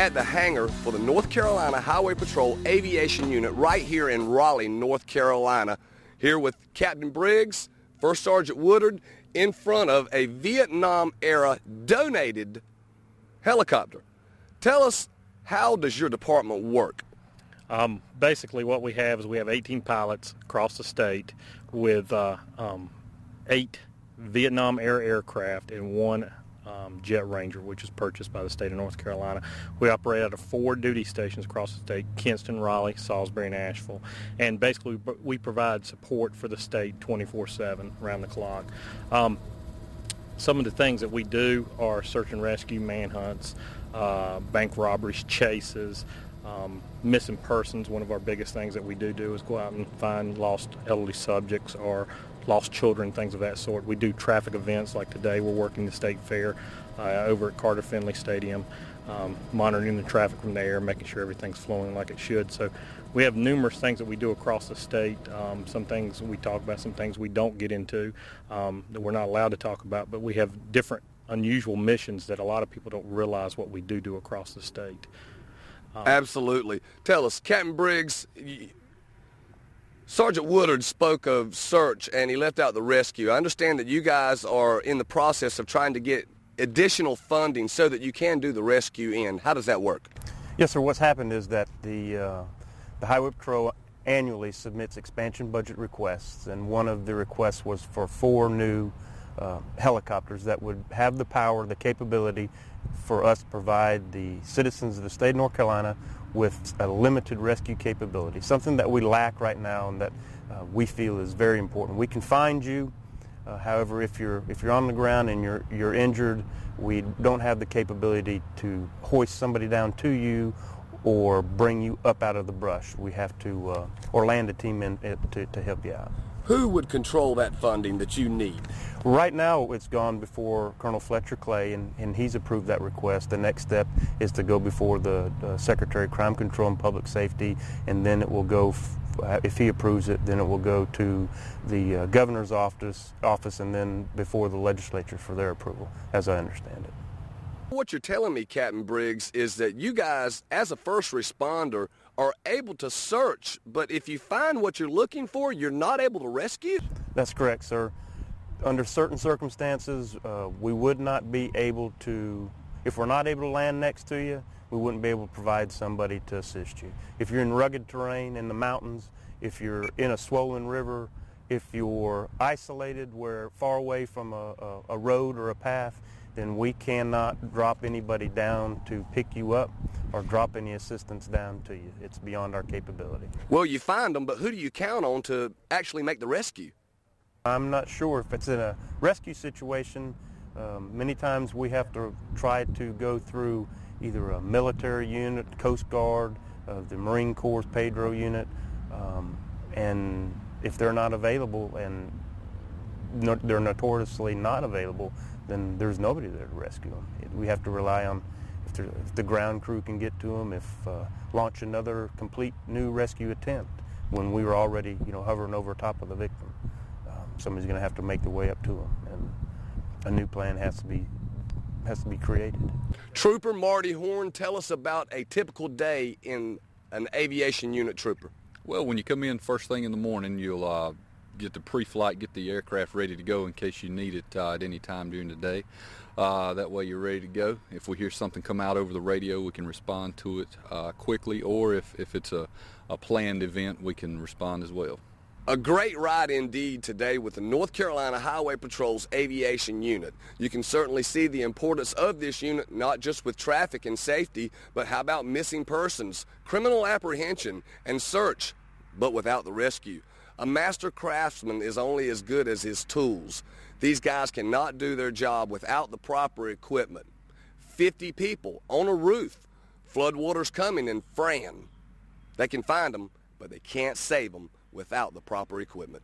at the hangar for the North Carolina Highway Patrol Aviation Unit right here in Raleigh, North Carolina, here with Captain Briggs, First Sergeant Woodard, in front of a Vietnam-era donated helicopter. Tell us, how does your department work? Basically what we have is we have 18 pilots across the state with 8 Vietnam-era aircraft and 1 Jet Ranger, which is purchased by the state of North Carolina. We operate out of 4 duty stations across the state: Kinston, Raleigh, Salisbury, and Asheville. And basically we provide support for the state 24/7, around the clock. Some of the things that we do are search and rescue, manhunts, bank robberies, chases, missing persons. One of our biggest things that we do is go out and find lost elderly subjects or lost children, things of that sort. We do traffic events like today. We're working the state fair over at Carter Finley Stadium, monitoring the traffic from the air, making sure everything's flowing like it should. So we have numerous things that we do across the state. Some things we talk about, some things we don't get into that we're not allowed to talk about, but we have different unusual missions that a lot of people don't realize what we do across the state. Absolutely. Tell us, Captain Briggs, Sergeant Woodard spoke of search and he left out the rescue. I understand that you guys are in the process of trying to get additional funding so that you can do the rescue in. How does that work? Yes, sir. What's happened is that the Highway Patrol annually submits expansion budget requests, and one of the requests was for 4 new helicopters that would have the power, the capability for us to provide the citizens of the state of North Carolina with a limited rescue capability, something that we lack right now and that we feel is very important. We can find you, however, if you're on the ground and you're injured, we don't have the capability to hoist somebody down to you or bring you up out of the brush. We have to, or land a team in to help you out. Who would control that funding that you need? Right now it's gone before Colonel Fletcher Clay, and he's approved that request. The next step is to go before the Secretary of Crime Control and Public Safety, and then it will go, if he approves it, then it will go to the governor's office and then before the legislature for their approval, as I understand it. What you're telling me, Captain Briggs, is that you guys, as a first responder, are able to search, but if you find what you're looking for, you're not able to rescue? That's correct, sir. Under certain circumstances, we would not be able to, if we're not able to land next to you, we wouldn't be able to provide somebody to assist you. If you're in rugged terrain in the mountains, if you're in a swollen river, if you're isolated, where far away from a road or a path, then we cannot drop anybody down to pick you up or drop any assistance down to you. It's beyond our capability. Well, you find them, but who do you count on to actually make the rescue? I'm not sure. If it's in a rescue situation, many times we have to try to go through either a military unit, Coast Guard, the Marine Corps Pedro unit, and if they're not available, and they're notoriously not available, then there's nobody there to rescue them. We have to rely on if the ground crew can get to them, launch another complete new rescue attempt when we were already, hovering over top of the victim. Somebody's going to have to make their way up to them, and a new plan has to be created. Trooper Marty Horne, tell us about a typical day in an aviation unit trooper. Well, when you come in first thing in the morning, you'll get the pre-flight, get the aircraft ready to go in case you need it at any time during the day. That way you're ready to go. If we hear something come out over the radio, we can respond to it quickly, or if it's a planned event, we can respond as well. A great ride indeed today with the North Carolina Highway Patrol's Aviation Unit. You can certainly see the importance of this unit, not just with traffic and safety, but how about missing persons, criminal apprehension, and search, but without the rescue. A master craftsman is only as good as his tools. These guys cannot do their job without the proper equipment. 50 people on a roof, floodwaters coming and Fran. They can find them, but they can't save them without the proper equipment.